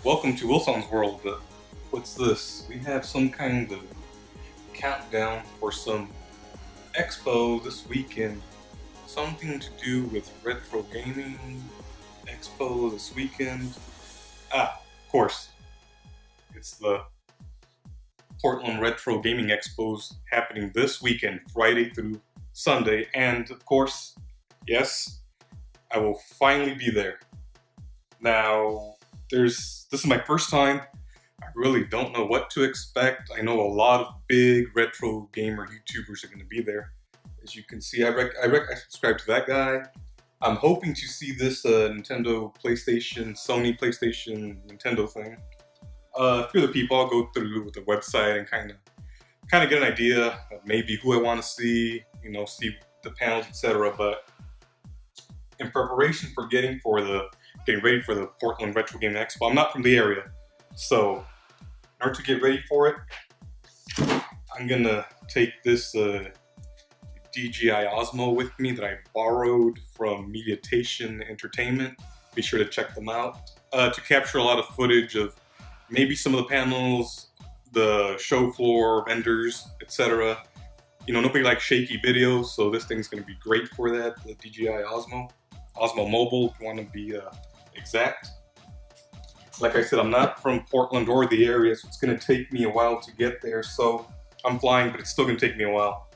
Welcome to Wilson's World. What's this? We have some kind of countdown for some Expo this weekend. Something to do with retro gaming. Expo this weekend. Of course. It's the Portland Retro Gaming Expos happening this weekend, Friday through Sunday. And of course, yes, I will finally be there. Now, this is my first time. I really don't know what to expect. I know a lot of big retro gamer YouTubers are going to be there. As you can see, I subscribe to that guy. I'm hoping to see this Nintendo, PlayStation, Sony PlayStation, Nintendo thing. A few other people. I'll go through the website and kind of get an idea of maybe who I want to see. See the panels, etc. But in preparation for getting ready for the Portland Retro Gaming Expo. I'm not from the area, so in order to get ready for it, I'm gonna take this DJI Osmo with me that I borrowed from Meditation Entertainment. Be sure to check them out to capture a lot of footage of maybe some of the panels, the show floor, vendors, etc. Nobody likes shaky videos, so this thing's gonna be great for that. The DJI Osmo Mobile, if you want to be exact. Like I said, I'm not from Portland or the area, so it's going to take me a while to get there. So I'm flying, but it's still going to take me a while.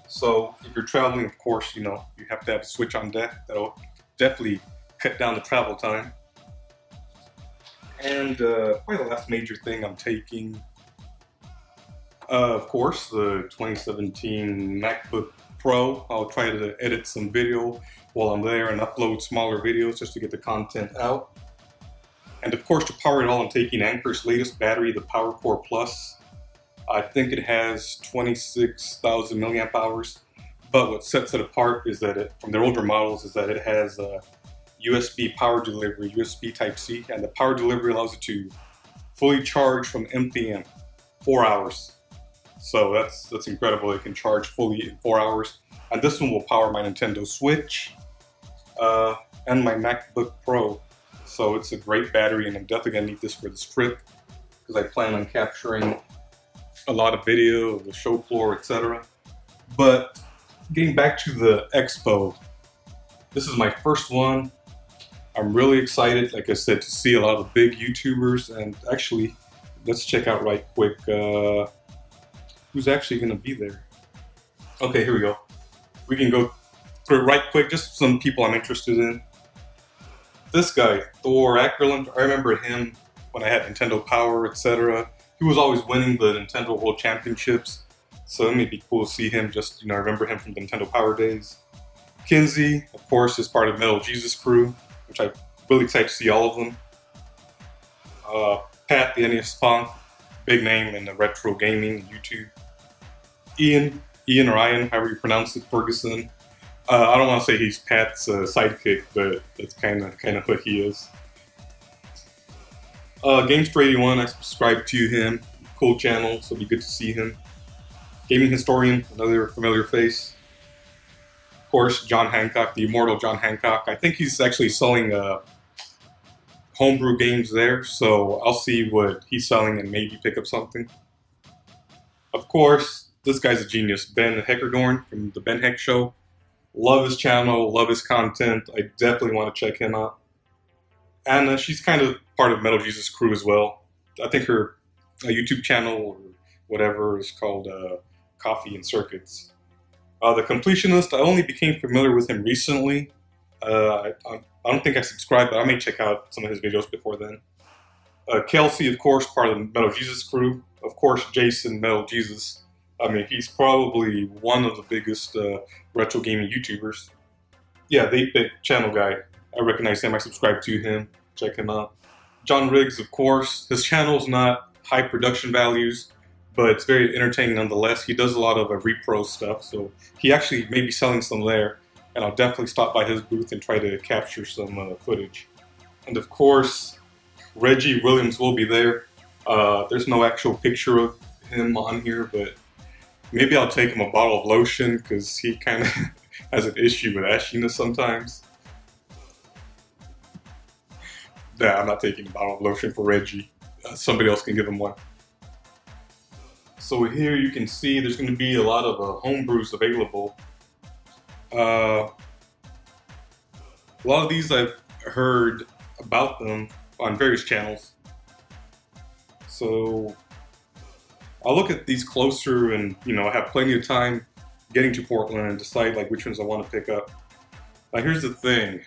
So if you're traveling, of course, you have to have a switch on deck. That'll definitely cut down the travel time. And probably the last major thing I'm taking, of course, the 2017 MacBook Pro. I'll try to edit some video while I'm there and upload smaller videos just to get the content out. And of course, to power it all, I'm taking Anker's latest battery, the PowerCore Plus. I think it has 26,000 milliamp hours, but what sets it apart is that from their older models is that it has USB power delivery, USB Type-C, and the power delivery allows it to fully charge from empty in 4 hours. So that's incredible. It can charge fully in 4 hours. And this one will power my Nintendo Switch and my MacBook Pro. So it's a great battery, and I'm definitely going to need this for this trip because I plan on capturing a lot of video of the show floor, etc. But getting back to the Expo, this is my first one. I'm really excited, like I said, to see a lot of big YouTubers. And actually, let's check out right quick who's actually going to be there. Okay, here we go. We can go through it right quick, just some people I'm interested in. This guy, Thor Ackerland, I remember him when I had Nintendo Power, etc. He was always winning the Nintendo World Championships, so it may be cool to see him. Just, I remember him from the Nintendo Power days. Kinsey, of course, is part of Metal Jesus crew, which I'm really excited to see all of them. Pat, the NES Punk, big name in the retro gaming YouTube. Ian or Ian, however you pronounce it, Ferguson. I don't want to say he's Pat's sidekick, but that's kind of what he is. Gamester81, I subscribe to him. Cool channel, so it'll be good to see him. Gaming Historian, another familiar face. Of course, John Hancock, the immortal John Hancock. I think he's actually selling homebrew games there, so I'll see what he's selling and maybe pick up something. Of course, this guy's a genius, Ben Heckerdorn from the Ben Heck Show. Love his channel, love his content. I definitely want to check him out. And she's kind of part of Metal Jesus crew as well. I think her YouTube channel or whatever is called Coffee and Circuits. The Completionist, I only became familiar with him recently. I don't think I subscribed, but I may check out some of his videos before then. Kelsey, of course, part of the Metal Jesus crew. Of course, Jason, Metal Jesus. I mean, he's probably one of the biggest retro gaming YouTubers. Yeah, the 8-Bit channel guy. I recognize him. I subscribe to him. Check him out. John Riggs, of course. His channel's not high production values, but it's very entertaining nonetheless. He does a lot of repro stuff, so he actually may be selling some there. And I'll definitely stop by his booth and try to capture some footage. And of course, Reggie Williams will be there. There's no actual picture of him on here, but maybe I'll take him a bottle of lotion because he kind of has an issue with ashiness sometimes. Nah, I'm not taking a bottle of lotion for Reggie. Somebody else can give him one. So here you can see there's going to be a lot of home brews available. A lot of these I've heard about them on various channels. So I'll look at these closer and, I have plenty of time getting to Portland and decide like which ones I want to pick up. Now here's the thing.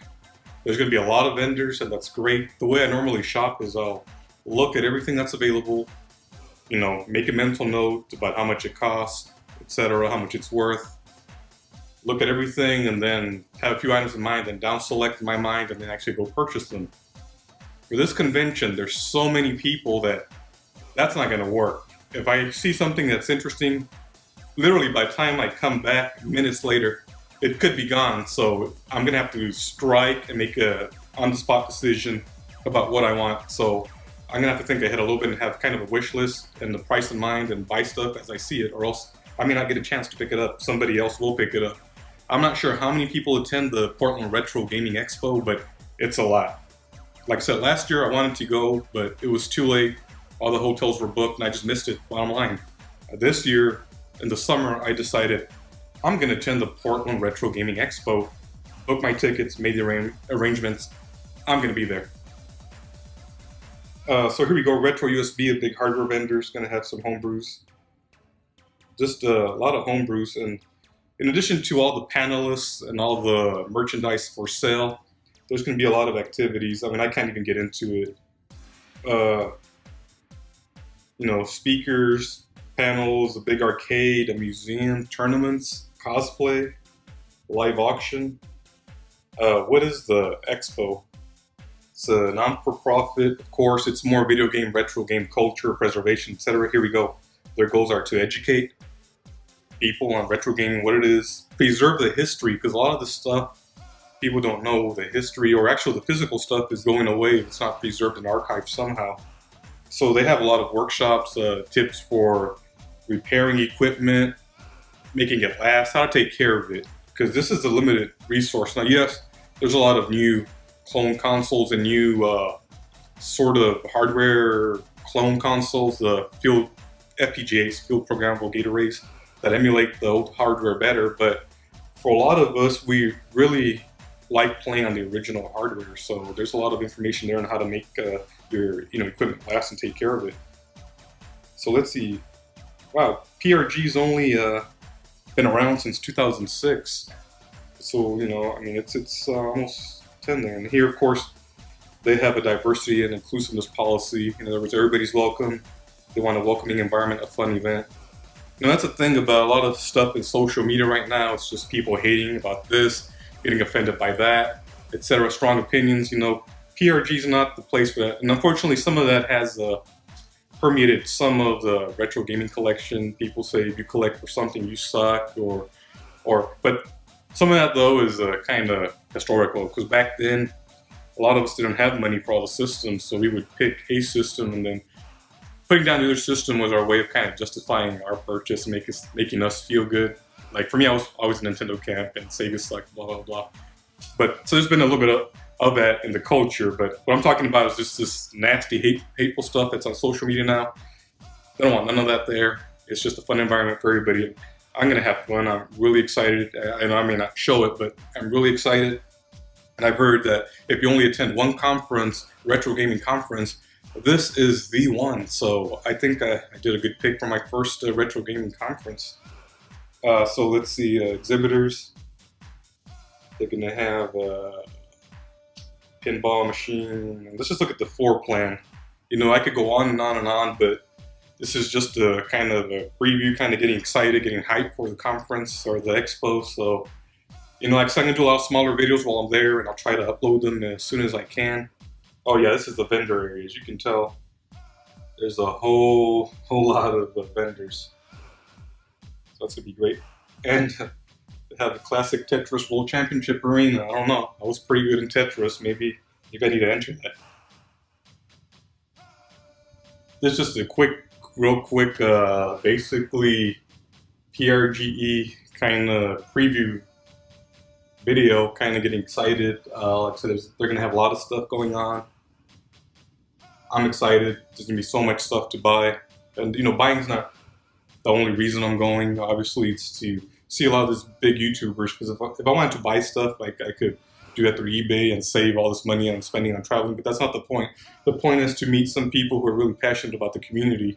There's going to be a lot of vendors, and that's great. The way I normally shop is I'll look at everything that's available, make a mental note about how much it costs, etc., how much it's worth. Look at everything and then have a few items in mind, then down select in my mind, and then actually go purchase them. For this convention, there's so many people that's not going to work. If I see something that's interesting, literally by the time I come back minutes later, it could be gone. So I'm going to have to strike and make a on-the-spot decision about what I want. So I'm going to have to think ahead a little bit and have kind of a wish list and the price in mind and buy stuff as I see it, or else I may not get a chance to pick it up. Somebody else will pick it up. I'm not sure how many people attend the Portland Retro Gaming Expo, but it's a lot. Like I said, last year I wanted to go, but it was too late. All the hotels were booked and I just missed it, bottom line. This year, in the summer, I decided I'm going to attend the Portland Retro Gaming Expo, booked my tickets, made the arrangements. I'm going to be there. So here we go, Retro USB, a big hardware vendor, is going to have some homebrews. Just a lot of homebrews, and in addition to all the panelists and all the merchandise for sale, there's going to be a lot of activities. I mean, I can't even get into it. Speakers, panels, a big arcade, a museum, tournaments, cosplay, live auction. What is the Expo? It's a non-for-profit, of course. It's more video game, retro game culture, preservation, etc. Here we go. Their goals are to educate people on retro gaming, what it is, preserve the history, because a lot of the stuff people don't know the history, or actually the physical stuff is going away if it's not preserved and archived somehow. So they have a lot of workshops, tips for repairing equipment, making it last, how to take care of it, because this is a limited resource. Now, yes, there's a lot of new clone consoles and new sort of hardware clone consoles, the field FPGAs, field programmable gate arrays, that emulate the old hardware better. But for a lot of us, we really like playing on the original hardware. So there's a lot of information there on how to make your equipment last and take care of it. So let's see. Wow, PRG's only been around since 2006. So it's almost 10 there. And here, of course, they have a diversity and inclusiveness policy. In other words, everybody's welcome. They want a welcoming environment, a fun event. That's the thing about a lot of stuff in social media right now. It's just people hating about this, getting offended by that, etc. Strong opinions. PRG is not the place for that. And unfortunately, some of that has permeated some of the retro gaming collection. People say if you collect for something, you suck, but some of that though is kind of historical, because back then a lot of us didn't have money for all the systems, so we would pick a system, and then putting down the other system was our way of kind of justifying our purchase and making us feel good. Like for me, I was always a Nintendo camp, and Sega sucked, blah blah blah. But so there's been a little bit of that in the culture. But what I'm talking about is just this nasty, hateful stuff that's on social media now. I don't want none of that there. It's just a fun environment for everybody. I'm gonna have fun. I'm really excited. And I may not show it, but I'm really excited. And I've heard that if you only attend one conference, retro gaming conference, this is the one. So I think I did a good pick for my first retro gaming conference. So let's see, exhibitors. They're gonna have a pinball machine. Let's just look at the floor plan. I could go on and on and on, but this is just a kind of a preview, kind of getting excited, getting hyped for the conference or the expo. So, I'm gonna do a lot of smaller videos while I'm there, and I'll try to upload them as soon as I can. Oh yeah, this is the vendor area. As you can tell, there's a whole lot of vendors. So that's gonna be great. And they have the classic Tetris World Championship Arena. I don't know. I was pretty good in Tetris. Maybe I need to enter that. This is just a real quick, basically PRGE kind of preview video, kind of getting excited. Like I said, they're going to have a lot of stuff going on. I'm excited. There's gonna be so much stuff to buy, and buying's not the only reason I'm going. Obviously, it's to see a lot of these big YouTubers. Because if I wanted to buy stuff, like I could do that through eBay and save all this money I'm spending on traveling. But that's not the point. The point is to meet some people who are really passionate about the community.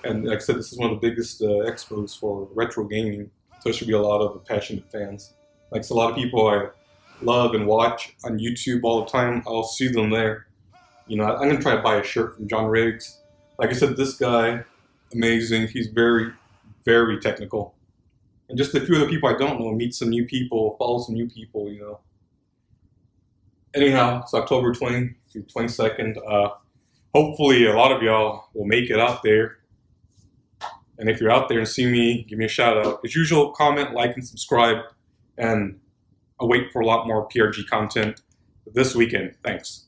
And like I said, this is one of the biggest expos for retro gaming. So there should be a lot of passionate fans. Like it's a lot of people I love and watch on YouTube all the time. I'll see them there. I'm gonna try to buy a shirt from John Riggs. Like I said, this guy, amazing. He's very, very technical. And just a few other people I don't know, meet some new people, follow some new people. Anyhow, it's October 20th through 22nd. Hopefully, a lot of y'all will make it out there. And if you're out there and see me, give me a shout out. As usual, comment, like, and subscribe. And I'll wait for a lot more PRG content this weekend. Thanks.